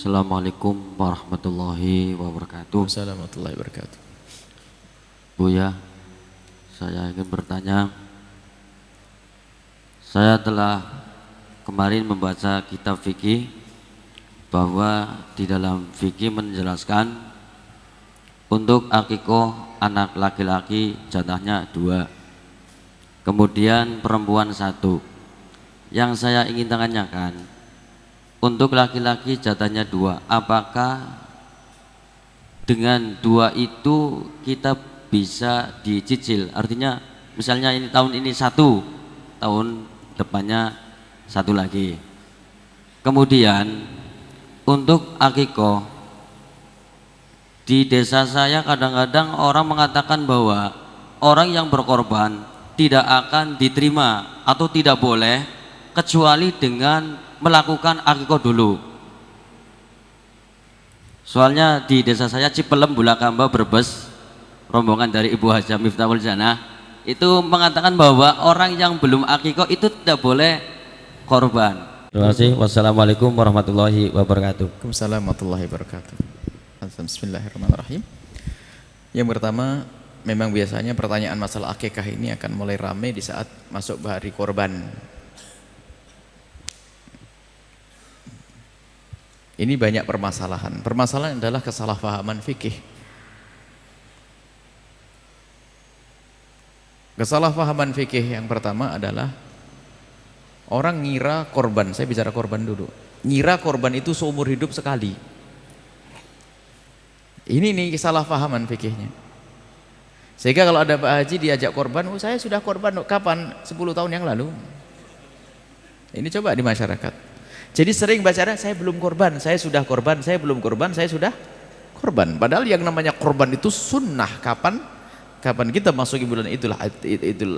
Assalamualaikum warahmatullahi wabarakatuh. Assalamualaikum warahmatullahi wabarakatuh. Buya, saya ingin bertanya. Saya telah kemarin membaca kitab fikih bahwa di dalam fikih menjelaskan untuk akikoh anak laki-laki jatahnya 2, kemudian perempuan 1. Yang saya ingin tanyakan, untuk laki-laki jatahnya 2, apakah dengan 2 itu kita bisa dicicil? Artinya misalnya ini tahun ini 1, tahun depannya 1 lagi. Kemudian untuk akikoh, di desa saya kadang-kadang orang mengatakan bahwa orang yang berkorban tidak akan diterima atau tidak boleh kecuali dengan melakukan akikoh dulu. Soalnya di desa saya Cipelem, Bulakamba, Brebes, rombongan dari Ibu Hajah Miftahul Janah itu mengatakan bahwa orang yang belum akikoh itu tidak boleh korban. Terima kasih. Wassalamualaikum warahmatullahi wabarakatuh. Waalaikumsalam warahmatullahi wabarakatuh. Bismillahirrahmanirrahim. Yang pertama, memang biasanya pertanyaan masalah akikah ini akan mulai ramai di saat masuk hari korban. Ini banyak permasalahan. Permasalahan adalah kesalahpahaman fikih. Kesalahpahaman fikih yang pertama adalah orang ngira korban, saya bicara korban dulu. Ngira korban itu seumur hidup sekali. Ini nih kesalahpahaman fikihnya. Sehingga kalau ada Pak Haji diajak korban, oh saya sudah korban kapan? 10 tahun yang lalu. Ini coba di masyarakat. Jadi sering baca, saya belum korban, saya sudah korban, saya belum korban, saya sudah korban. Padahal yang namanya korban itu sunnah. Kapan kita masuki bulan Idul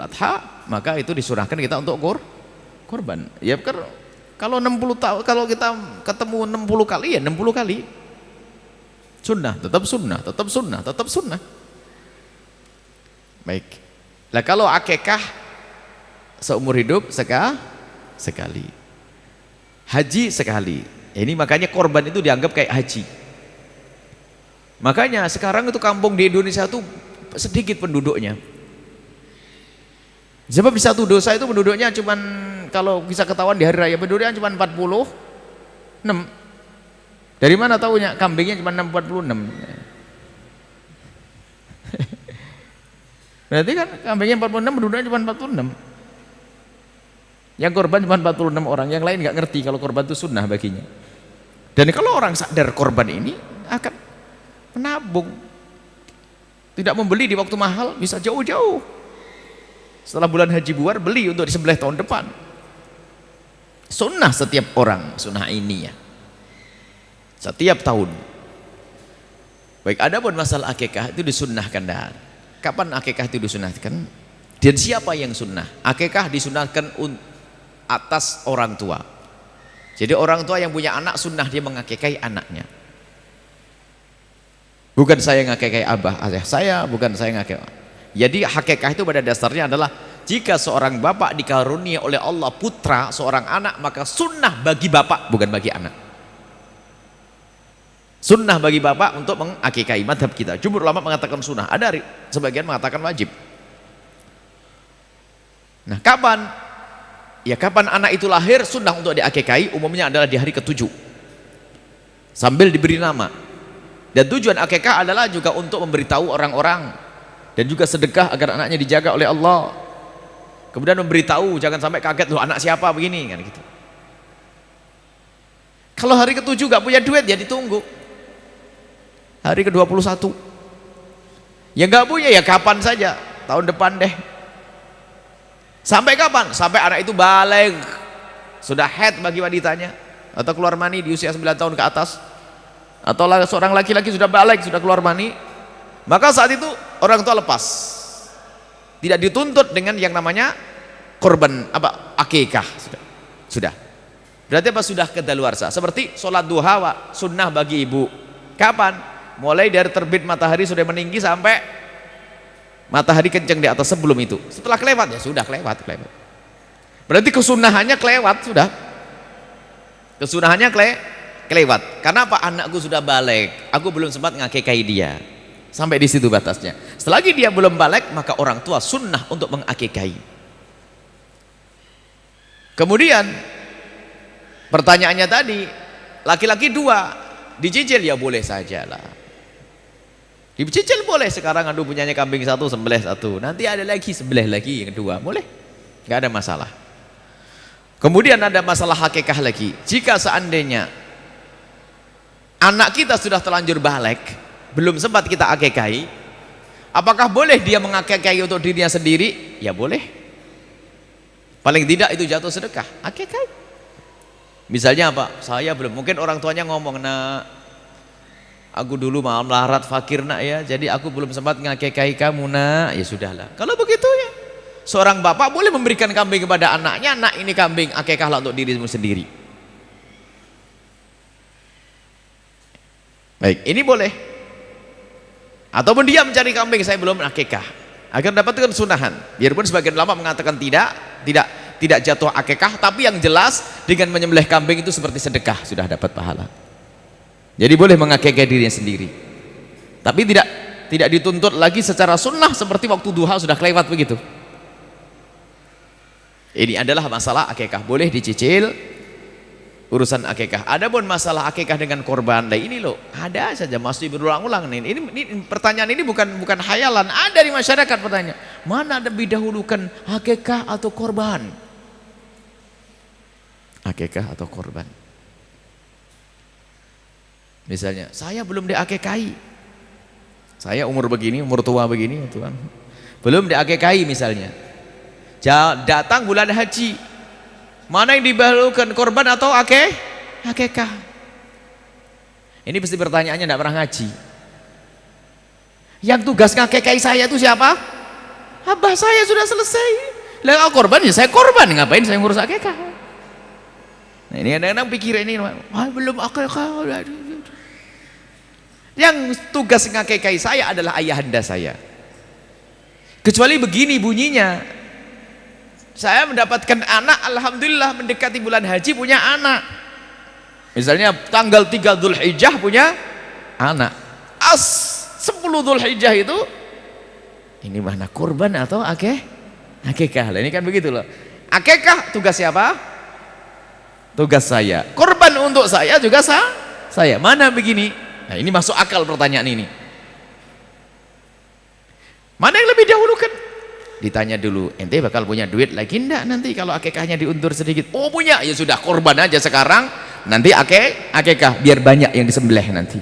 Adha, maka itu disunahkan kita untuk korban. Ya kalau 60 tahun, kalau kita ketemu 60 kali ya 60 kali. Sunnah, tetap sunnah, tetap sunnah, tetap sunnah. Baik. Nah kalau akikah seumur hidup sekali. Haji sekali. Ini makanya korban itu dianggap kayak haji. Makanya sekarang itu kampung di Indonesia itu sedikit penduduknya. Sebab di satu dosa itu penduduknya cuman, kalau bisa ketahuan di hari raya penduduknya cuma 46. Dari mana tahunya? Kambingnya cuma 46. Berarti kan kambingnya 46, penduduknya cuma 46. Yang korban cuma 46 orang, yang lain nggak ngerti kalau korban itu sunnah baginya. Dan kalau orang sadar korban ini akan menabung, tidak membeli di waktu mahal, bisa jauh-jauh. Setelah bulan haji buar, beli untuk disembelih tahun depan. Sunnah setiap orang, sunnah ini ya. Setiap tahun. Baik, adapun masalah akikah itu disunnahkan. Dan kapan akikah itu disunnahkan? Dan siapa yang sunnah? Akikah disunnahkan atas orang tua. Jadi orang tua yang punya anak sunnah dia mengakikai anaknya. Bukan saya ngakikai abah saya, bukan saya ngakikai. Jadi hakikah itu pada dasarnya adalah jika seorang bapak dikarunia oleh Allah putra seorang anak, maka sunnah bagi bapak, bukan bagi anak. Sunnah bagi bapak untuk mengakikai. Madhab kita, jumhur ulama mengatakan sunnah, ada sebagian mengatakan wajib. Nah kapan? Ya kapan anak itu lahir, sunnah untuk diakikai umumnya adalah di hari ke-7 sambil diberi nama. Dan tujuan akikah adalah juga untuk memberitahu orang-orang dan juga sedekah agar anaknya dijaga oleh Allah. Kemudian memberitahu, jangan sampai kaget, loh anak siapa begini kan gitu. Kalau hari ke-7 gak punya duit ya ditunggu hari ke-21. Ya gak punya ya kapan saja, tahun depan deh. Sampai kapan? Sampai anak itu balik, sudah haid bagi wanitanya, atau keluar mani di usia 9 tahun ke atas, atau seorang laki-laki sudah balik, sudah keluar mani, maka saat itu orang tua lepas, tidak dituntut dengan yang namanya korban akikah. Sudah berarti sudah kedaluarsa. Seperti sholat duha sunnah bagi ibu. Kapan? Mulai dari terbit matahari sudah meninggi sampai matahari kencang di atas, sebelum itu. Setelah kelewat ya sudah kelewat. Berarti kesunahannya kelewat sudah. Kesunahannya kelewat. Karena apa? Anakku sudah balik, aku belum sempat ngakikahi dia. Sampai di situ batasnya. Selagi dia belum balik, maka orang tua sunnah untuk mengakikahi. Kemudian pertanyaannya tadi, laki-laki 2 dicicil, ya boleh sajalah. Dicicil boleh. Sekarang aduh punyanya kambing 1, sembelih 1, nanti ada lagi sembelih lagi yang kedua, boleh, nggak ada masalah. Kemudian ada masalah hakikah lagi. Jika seandainya anak kita sudah terlanjur balik, belum sempat kita akikahi, apakah boleh dia mengakikahi untuk dirinya sendiri? Ya boleh. Paling tidak itu jatuh sedekah, akikahi. Misalnya apa? Saya belum, mungkin orang tuanya ngomong, nak, aku dulu malam melarat fakir nak ya, jadi aku belum sempat ngakikahi kamu nak. Ya sudahlah. Kalau begitu ya, seorang bapak boleh memberikan kambing kepada anaknya, nak ini kambing, akikahlah untuk dirimu sendiri. Baik, ini boleh. Ataupun dia mencari kambing, saya belum akikah, agar dapatkan sunahan. Biarpun sebagian ulama mengatakan tidak jatuh akikah, tapi yang jelas dengan menyembelih kambing itu seperti sedekah, sudah dapat pahala. Jadi boleh mengakikah dirinya sendiri, tapi tidak dituntut lagi secara sunnah seperti waktu duha sudah kelewat begitu. Ini adalah masalah akikah, boleh dicicil urusan akikah. Adapun masalah akikah dengan korban, nah ini loh ada saja masih berulang-ulang nih. Ini pertanyaan ini bukan hayalan, ada di masyarakat pertanyaan, mana lebih dahulukan akikah atau korban? Akikah atau korban? Misalnya saya belum diakikahi, saya umur begini, umur tua begini, Tuhan, belum diakikahi misalnya. Datang bulan haji, mana yang didahulukan, korban atau akikah? Ini pasti pertanyaannya tidak pernah ngaji. Yang tugas ngakikahi saya itu siapa? Abah saya sudah selesai. Lah korban ya saya korban, ngapain saya ngurus akikah? Nah ini kadang-kadang pikir ini, belum akikah. Yang tugas ngakikahi saya adalah ayahanda saya. Kecuali begini bunyinya, saya mendapatkan anak, alhamdulillah mendekati bulan haji punya anak. Misalnya tanggal 3 Dzulhijjah punya anak. 10 Dzulhijjah itu ini mana kurban atau akikah? Ini kan begitu loh. Akikah tugas siapa? Tugas saya. Kurban untuk saya juga saya. Mana begini? Nah, ini masuk akal pertanyaan ini. Mana yang lebih dahulukan? Ditanya dulu, ente bakal punya duit lagi enggak nanti kalau akikahnya diundur sedikit? Oh punya, ya sudah korban aja sekarang, nanti akikah biar banyak yang disembelih nanti.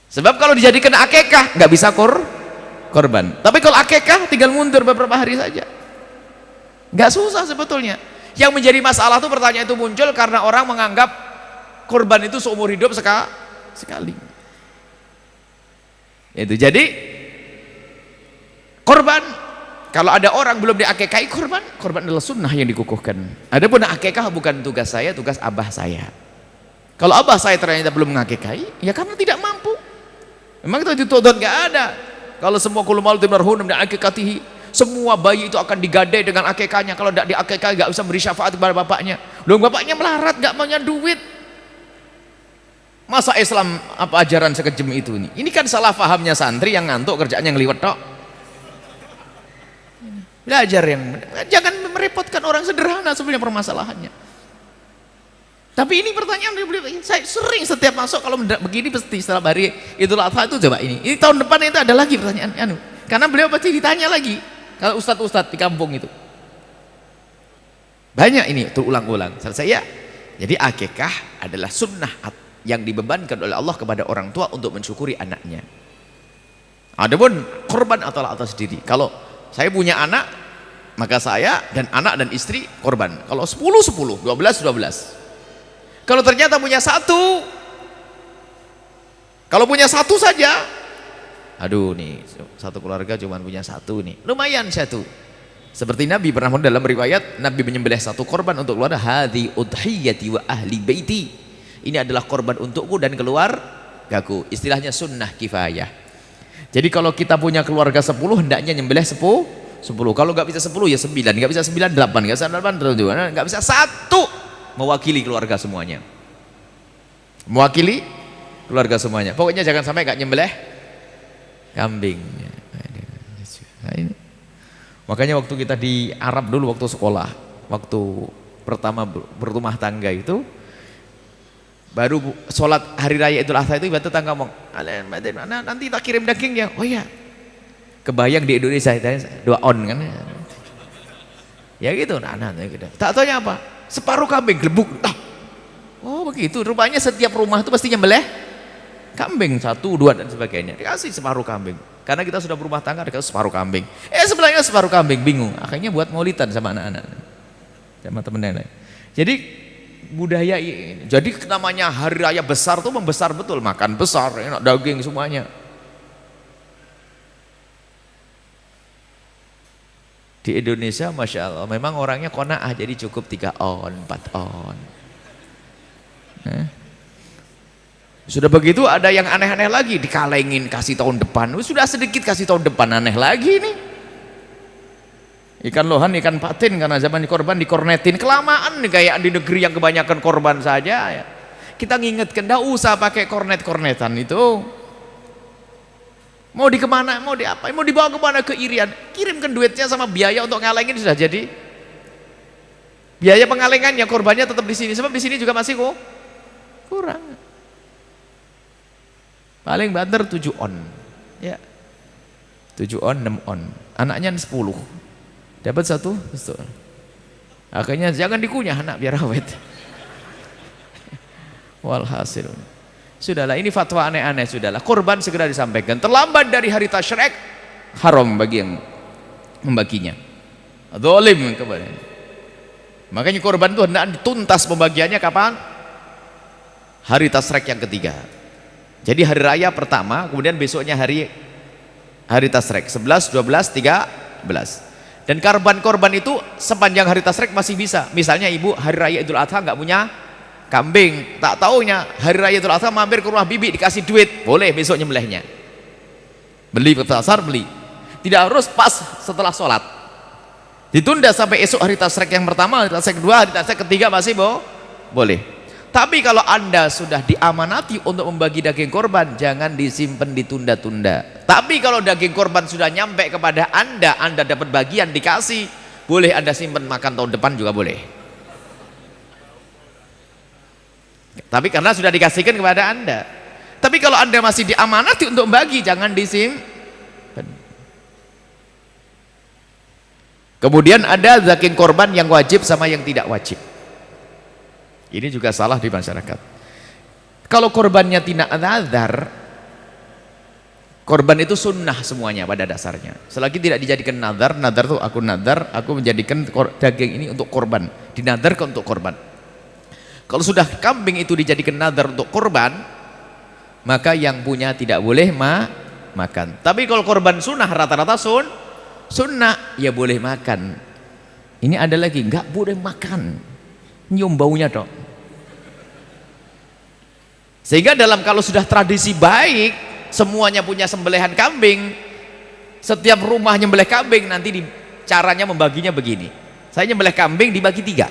Sebab kalau dijadikan akikah nggak bisa korban. Tapi kalau akikah tinggal mundur beberapa hari saja, nggak susah sebetulnya. Yang menjadi masalah tuh pertanyaan itu muncul karena orang menganggap korban itu seumur hidup sekali. Itu jadi korban, kalau ada orang belum diakikahi, korban adalah sunnah yang dikukuhkan. Adapun akikah bukan tugas saya, tugas abah saya. Kalau abah saya ternyata belum mengakikahi, ya karena tidak mampu. Memang itu dituntut, nggak ada. Kalau semua kullu mauludin marhunun bi akikatihi, semua bayi itu akan digadai dengan akikahnya. Kalau tidak diakikahi nggak bisa beri syafaat kepada bapaknya. Loh, bapaknya melarat, nggak punya duit. Masa Islam apa ajaran sekejam itu nih? Ini kan salah fahamnya santri yang ngantuk kerjaannya ngeliwet tok. Belajar yang jangan merepotkan orang, sederhana sebenarnya permasalahannya. Tapi ini pertanyaan saya sering setiap masuk kalau begini pasti setelah hari Idul Adha itu coba ini tahun depan itu ada lagi pertanyaan karena beliau pasti ditanya lagi kalau ustadz di kampung itu banyak ini terulang-ulang. Selesai ya. Jadi akikah adalah sunnah yang dibebankan oleh Allah kepada orang tua untuk mensyukuri anaknya. Adapun korban atau atas diri, kalau saya punya anak maka saya dan anak dan istri korban. Kalau 10 12 12. Kalau ternyata punya satu, kalau punya satu saja, aduh nih satu keluarga cuma punya satu nih, lumayan satu. Seperti Nabi pernah dalam riwayat Nabi menyembelih satu korban untuk keluarga, hadhi udhiyati wa ahli baiti. Ini adalah korban untukku dan keluargaku. Istilahnya sunnah kifayah. Jadi kalau kita punya keluarga 10, hendaknya nyembelih 10. Kalau nggak bisa 10 ya 9, nggak bisa 9 8, nggak bisa 8 nggak bisa 1. mewakili keluarga semuanya. Mewakili keluarga semuanya. Pokoknya jangan sampai nggak nyembelih kambing. Nah, ini. Makanya waktu kita di Arab dulu waktu sekolah, waktu pertama berumah tangga itu, baru sholat hari raya Idul Adha itu ibu tetangga ngomong, nanti tak kirim dagingnya. Oh iya, kebayang di Indonesia doa on kan? Ya gitu, gitu. Tak tanya apa, separuh kambing gelebuk. Oh begitu, rupanya setiap rumah itu pasti nyembelih kambing 1, 2 dan sebagainya. Dikasih separuh kambing. Karena kita sudah berumah tangga, dikasih separuh kambing. Sebelahnya separuh kambing, bingung. Akhirnya buat maulidan sama anak-anak, sama temen nenek. Jadi budaya ini. Jadi namanya hari raya besar tuh membesar betul, makan besar, enak daging semuanya. Di Indonesia Masya Allah memang orangnya qanaah, jadi cukup 3 on, 4 on. Sudah begitu ada yang aneh-aneh lagi, dikalengin kasih tahun depan. Sudah sedikit kasih tahun depan, aneh lagi nih. Ikan lohan, ikan patin karena zaman korban dikornetin. Kelamaan nih kayak di negeri yang kebanyakan korban saja ya. Kita ngingetkan, enggak usah pakai kornet-kornetan itu. Mau di kemana, mau di apa, mau dibawa kemana ke Irian, kirimkan duitnya sama biaya untuk ngalengin sudah jadi. Biaya pengalengannya, korbannya tetap di sini, sebab di sini juga masih kurang. Paling banter 7 on ya, 7 on, 6 on, anaknya 10 dapat 1 akhirnya jangan dikunyah anak biar awet. Walhasil sudahlah, ini fatwa aneh-aneh. Sudahlah, korban segera disampaikan, terlambat dari hari tasyrik haram bagi yang membaginya, zalim kepada. Makanya korban itu hendak dituntas pembagiannya kapan? Hari tasyrik yang ketiga. Jadi hari raya pertama, kemudian besoknya hari tasyrik 11, 12, 13. Dan korban itu sepanjang hari tasyrik masih bisa. Misalnya ibu hari raya Idul Adha nggak punya kambing, tak taunya hari raya Idul Adha mampir ke rumah bibi dikasih duit, boleh besok nyembelihnya. Beli ke pasar, beli. Tidak harus pas setelah sholat. Ditunda sampai esok hari tasyrik yang pertama, hari tasyrik kedua, hari tasyrik ketiga masih boleh. Tapi kalau Anda sudah diamanati untuk membagi daging korban, jangan disimpan ditunda-tunda. Tapi kalau daging korban sudah nyampe kepada Anda dapat bagian dikasih, boleh Anda simpan makan tahun depan juga boleh. Tapi karena sudah dikasihkan kepada Anda. Tapi kalau Anda masih diamanati untuk membagi, jangan disimpan. Kemudian ada daging korban yang wajib sama yang tidak wajib. Ini juga salah di masyarakat. Kalau korbannya tidak nazar, korban itu sunnah semuanya pada dasarnya. Selagi tidak dijadikan nazar tuh aku nazar, aku menjadikan daging ini untuk korban, dinadarkan untuk korban. Kalau sudah kambing itu dijadikan nazar untuk korban, maka yang punya tidak boleh makan. Tapi kalau korban sunnah, rata-rata sunnah, ya boleh makan. Ini ada lagi, nggak boleh makan, nyium baunya dong. Sehingga kalau sudah tradisi baik, semuanya punya sembelihan kambing, setiap rumah nyembelih kambing, nanti caranya membaginya begini. Saya nyembelih kambing dibagi 3.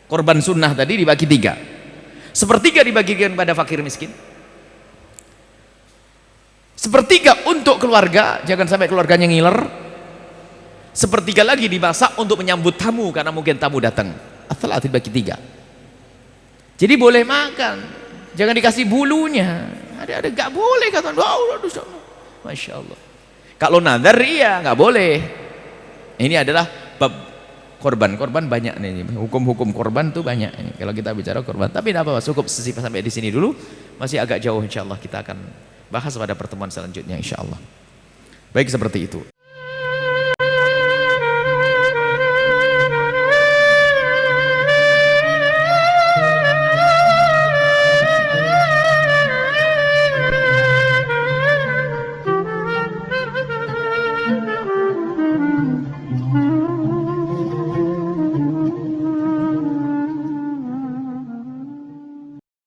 Korban sunnah tadi dibagi 3. 1/3 dibagikan pada fakir miskin. 1/3 untuk keluarga, jangan sampai keluarganya ngiler. 1/3 lagi dimasak untuk menyambut tamu, karena mungkin tamu datang. Asal dibagi 3. Jadi boleh makan, jangan dikasih bulunya. Ada nggak boleh kata. Masya Allah. Kalau nazar iya nggak boleh. Ini adalah bab korban banyak nih. Hukum-hukum korban tuh banyak. Kalau kita bicara korban, tapi tidak apa-apa. Cukup sampai di sini dulu. Masih agak jauh, insya Allah kita akan bahas pada pertemuan selanjutnya, insya Allah. Baik, seperti itu.